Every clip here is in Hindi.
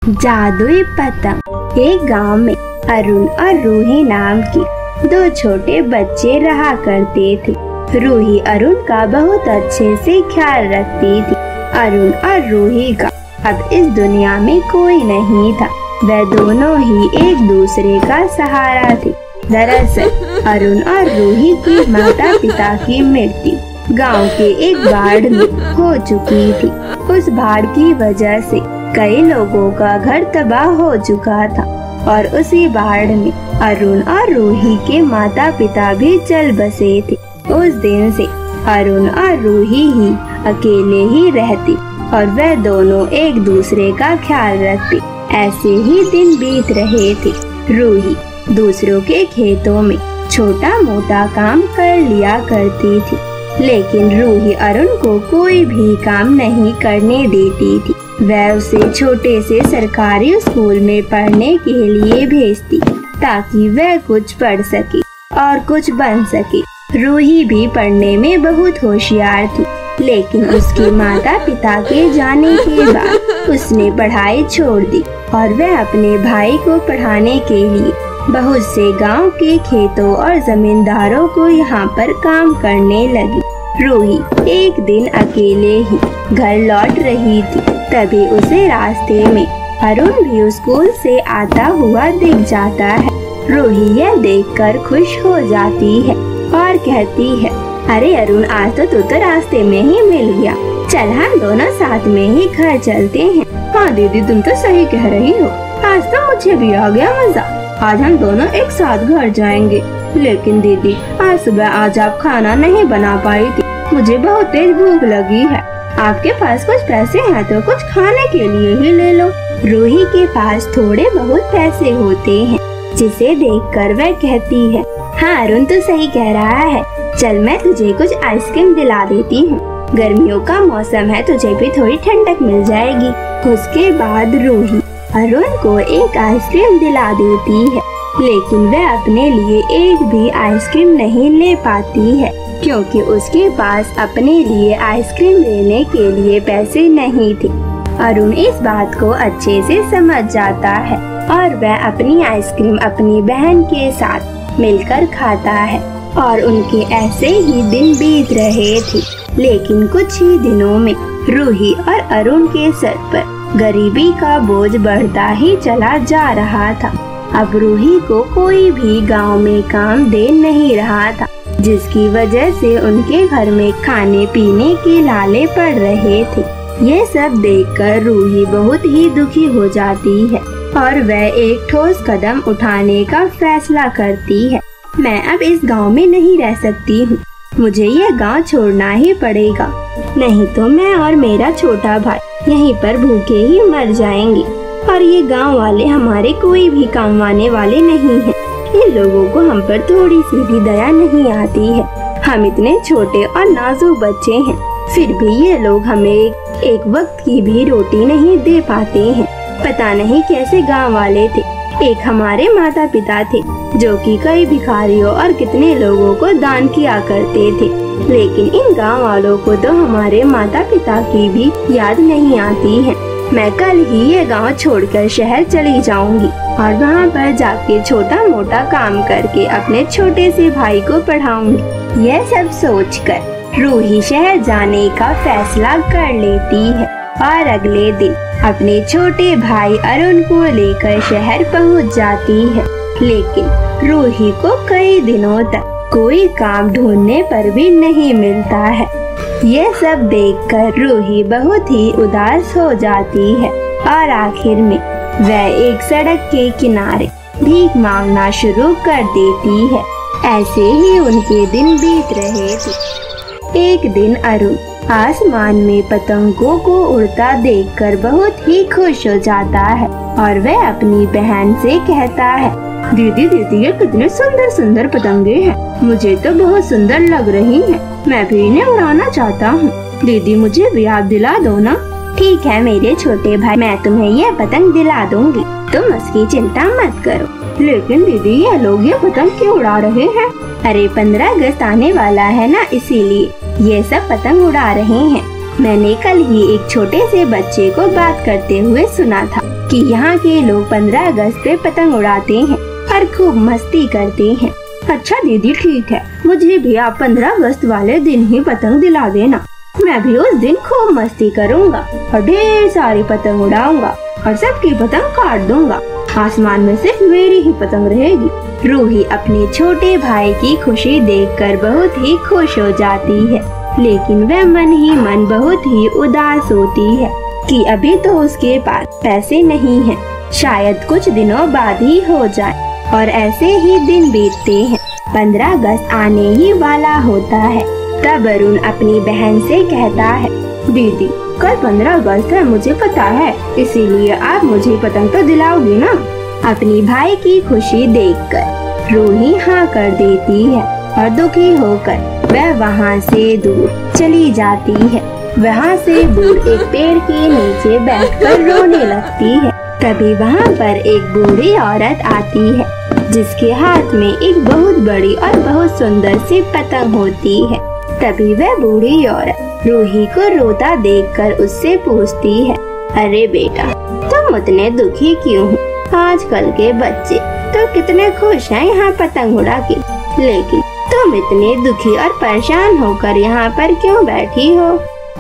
जादुई पतंग। एक गांव में अरुण और रूही नाम की दो छोटे बच्चे रहा करते थे। रूही अरुण का बहुत अच्छे से ख्याल रखती थी। अरुण और रूही का अब इस दुनिया में कोई नहीं था। वे दोनों ही एक दूसरे का सहारा थे। दरअसल अरुण और रूही की माता पिता की मृत्यु गांव के एक बाढ़ में हो चुकी थी। उस बाढ़ की वजह से कई लोगों का घर तबाह हो चुका था और उसी बाढ़ में अरुण और रूही के माता पिता भी चल बसे थे। उस दिन से अरुण और रूही ही अकेले ही रहती और वे दोनों एक दूसरे का ख्याल रखते। ऐसे ही दिन बीत रहे थे। रूही दूसरों के खेतों में छोटा मोटा काम कर लिया करती थी, लेकिन रूही अरुण को कोई भी काम नहीं करने देती थी। वह उसे छोटे से सरकारी स्कूल में पढ़ने के लिए भेजती ताकि वह कुछ पढ़ सके और कुछ बन सके। रूही भी पढ़ने में बहुत होशियार थी, लेकिन उसके माता पिता के जाने के बाद उसने पढ़ाई छोड़ दी और वह अपने भाई को पढ़ाने के लिए बहुत से गांव के खेतों और जमींदारों को यहाँ पर काम करने लगी। रूही एक दिन अकेले ही घर लौट रही थी, तभी उसे रास्ते में अरुण भी स्कूल से आता हुआ दिख जाता है। रूही यह देखकर खुश हो जाती है और कहती है, अरे अरुण, आज तो तू तो रास्ते में ही मिल गया। चल हम दोनों साथ में ही घर चलते हैं। हाँ दीदी, तुम तो सही कह रही हो। आज तो मुझे भी आ गया मजा। आज हम दोनों एक साथ घर जाएंगे। लेकिन दीदी, आज सुबह आप खाना नहीं बना पाई थी। मुझे बहुत तेज भूख लगी है। आपके पास कुछ पैसे हैं तो कुछ खाने के लिए ही ले लो। रूही के पास थोड़े बहुत पैसे होते हैं, जिसे देखकर वह कहती है, हाँ अरुण, तू सही कह रहा है। चल मैं तुझे कुछ आइसक्रीम दिला देती हूँ। गर्मियों का मौसम है, तुझे भी थोड़ी ठंडक मिल जाएगी। उसके बाद रूही अरुण को एक आइसक्रीम दिला देती है, लेकिन वह अपने लिए एक भी आइसक्रीम नहीं ले पाती है, क्योंकि उसके पास अपने लिए आइसक्रीम लेने के लिए पैसे नहीं थे। अरुण इस बात को अच्छे से समझ जाता है और वह अपनी आइसक्रीम अपनी बहन के साथ मिलकर खाता है और उनके ऐसे ही दिन बीत रहे थे। लेकिन कुछ ही दिनों में रूही और अरुण के सर पर गरीबी का बोझ बढ़ता ही चला जा रहा था। अब रूही को कोई भी गांव में काम दे नहीं रहा था, जिसकी वजह से उनके घर में खाने पीने के लाले पड़ रहे थे। ये सब देखकर रूही बहुत ही दुखी हो जाती है और वह एक ठोस कदम उठाने का फैसला करती है। मैं अब इस गांव में नहीं रह सकती हूँ। मुझे यह गांव छोड़ना ही पड़ेगा, नहीं तो मैं और मेरा छोटा भाई यहीं पर भूखे ही मर जाएंगे। और ये गांव वाले हमारे कोई भी काम आने वाले नहीं हैं। इन लोगों को हम पर थोड़ी सी भी दया नहीं आती है। हम इतने छोटे और नाजुक बच्चे हैं, फिर भी ये लोग हमें एक वक्त की भी रोटी नहीं दे पाते हैं। पता नहीं कैसे गांव वाले थे। एक हमारे माता पिता थे जो कि कई भिखारियों और कितने लोगों को दान किया करते थे, लेकिन इन गांव वालों को तो हमारे माता पिता की भी याद नहीं आती है। मैं कल ही ये गांव छोड़कर शहर चली जाऊंगी और वहाँ पर जाके छोटा मोटा काम करके अपने छोटे से भाई को पढ़ाऊंगी। यह सब सोचकर रूही शहर जाने का फैसला कर लेती है और अगले दिन अपने छोटे भाई अरुण को लेकर शहर पहुँच जाती है। लेकिन रूही को कई दिनों तक कोई काम ढूंढने पर भी नहीं मिलता है। ये सब देखकर रूही बहुत ही उदास हो जाती है और आखिर में वह एक सड़क के किनारे भीख मांगना शुरू कर देती है। ऐसे ही उनके दिन बीत रहे थे। एक दिन अरुण आसमान में पतंगों को उड़ता देखकर बहुत ही खुश हो जाता है और वह अपनी बहन से कहता है, दीदी दीदी, ये कितने सुंदर सुंदर पतंगे हैं। मुझे तो बहुत सुंदर लग रही हैं। मैं भी इन्हें उड़ाना चाहता हूँ। दीदी, मुझे भी आप दिला दो ना। ठीक है मेरे छोटे भाई, मैं तुम्हें ये पतंग दिला दूंगी, तुम उसकी चिंता मत करो। लेकिन दीदी, ये लोग ये पतंग क्यों उड़ा रहे हैं? अरे 15 अगस्त आने वाला है ना, इसीलिए ये सब पतंग उड़ा रहे हैं। मैंने कल ही एक छोटे से बच्चे को बात करते हुए सुना था कि यहाँ के लोग 15 अगस्त पे पतंग उड़ाते हैं और खूब मस्ती करते हैं। अच्छा दीदी ठीक है, मुझे भी आप 15 अगस्त वाले दिन ही पतंग दिला देना। मैं भी उस दिन खूब मस्ती करूँगा और ढेर सारी पतंग उड़ाऊंगा और सबकी पतंग काट दूंगा। आसमान में सिर्फ मेरी ही पतंग रहेगी। रूही अपने छोटे भाई की खुशी देखकर बहुत ही खुश हो जाती है, लेकिन वह मन ही मन बहुत ही उदास होती है कि अभी तो उसके पास पैसे नहीं हैं। शायद कुछ दिनों बाद ही हो जाए। और ऐसे ही दिन बीतते हैं। 15 अगस्त आने ही वाला होता है। तब अरुण अपनी बहन से कहता है, दीदी कल 15 अगस्त है, मुझे पता है, इसीलिए आप मुझे पतंग तो दिलाओगी ना। अपनी भाई की खुशी देखकर रूही हाँ कर देती है और दुखी होकर वह वहाँ से दूर चली जाती है। वहाँ से दूर एक पेड़ के नीचे बैठकर रोने लगती है। तभी वहाँ पर एक बूढ़ी औरत आती है, जिसके हाथ में एक बहुत बड़ी और बहुत सुंदर सी पतंग होती है। तभी वह बूढ़ी औरत रूही को रोता देखकर उससे पूछती है, अरे बेटा तुम उतने दुखी क्यों हो? आजकल के बच्चे तो कितने खुश हैं यहाँ पतंग उड़ा के, लेकिन तुम इतने दुखी और परेशान होकर यहाँ पर क्यों बैठी हो?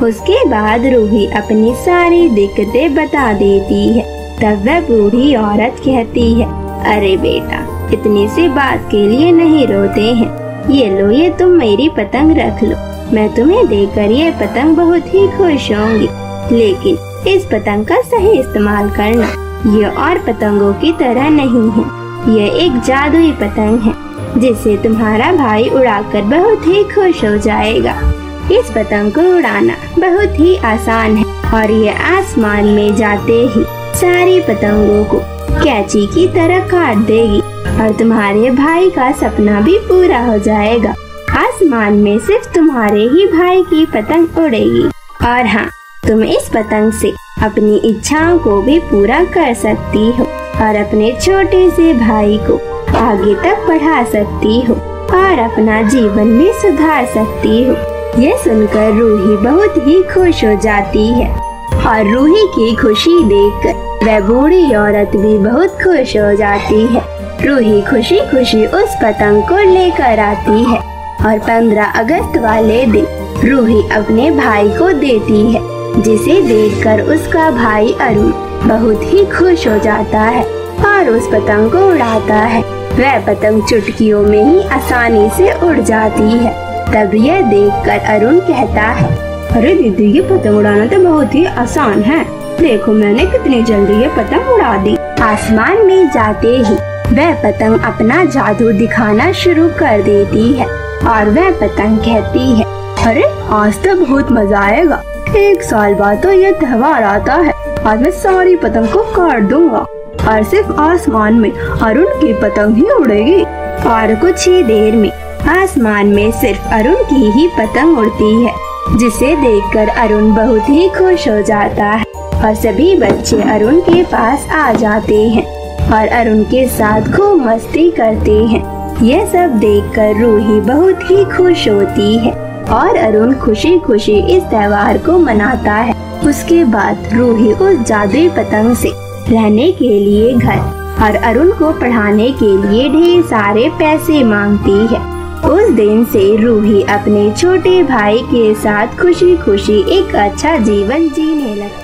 उसके बाद रूही अपनी सारी दिक्कतें बता देती है। तब वह बूढ़ी औरत कहती है, अरे बेटा इतनी सी बात के लिए नहीं रोते हैं, ये लो, ये तुम मेरी पतंग रख लो। मैं तुम्हें देकर ये पतंग बहुत ही खुश होंगी, लेकिन इस पतंग का सही इस्तेमाल करना। ये और पतंगों की तरह नहीं है, ये एक जादुई पतंग है जिसे तुम्हारा भाई उड़ाकर बहुत ही खुश हो जाएगा। इस पतंग को उड़ाना बहुत ही आसान है और ये आसमान में जाते ही सारी पतंगों को कैंची की तरह काट देगी और तुम्हारे भाई का सपना भी पूरा हो जाएगा। आसमान में सिर्फ तुम्हारे ही भाई की पतंग उड़ेगी। और हाँ, तुम इस पतंग से अपनी इच्छाओं को भी पूरा कर सकती हो और अपने छोटे से भाई को आगे तक बढ़ा सकती हो और अपना जीवन भी सुधार सकती हो। ये सुनकर रूही बहुत ही खुश हो जाती है और रूही की खुशी देखकर वह बूढ़ी औरत भी बहुत खुश हो जाती है। रूही खुशी खुशी उस पतंग को लेकर आती है और 15 अगस्त वाले दिन रूही अपने भाई को देती है, जिसे देखकर उसका भाई अरुण बहुत ही खुश हो जाता है और उस पतंग को उड़ाता है। वह पतंग चुटकियों में ही आसानी से उड़ जाती है। तब यह देखकर अरुण कहता है, अरे दीदी ये पतंग उड़ाना तो बहुत ही आसान है, देखो मैंने कितनी जल्दी ये पतंग उड़ा दी। आसमान में जाते ही वह पतंग अपना जादू दिखाना शुरू कर देती है और वह पतंग कहती है, अरे आज तो बहुत मजा आएगा, 1 साल बाद तो ये त्योहार आता है, आज मैं सारी पतंग को काट दूंगा और सिर्फ आसमान में अरुण की पतंग ही उड़ेगी। और कुछ ही देर में आसमान में सिर्फ अरुण की ही पतंग उड़ती है, जिसे देखकर अरुण बहुत ही खुश हो जाता है और सभी बच्चे अरुण के पास आ जाते हैं और अरुण के साथ खूब मस्ती करते हैं। यह सब देखकर रूही बहुत ही खुश होती है और अरुण खुशी खुशी इस त्योहार को मनाता है। उसके बाद रूही उस जादुई पतंग से रहने के लिए घर और अरुण को पढ़ाने के लिए ढेर सारे पैसे मांगती है। उस दिन से रूही अपने छोटे भाई के साथ खुशी खुशी एक अच्छा जीवन जीने लगती है।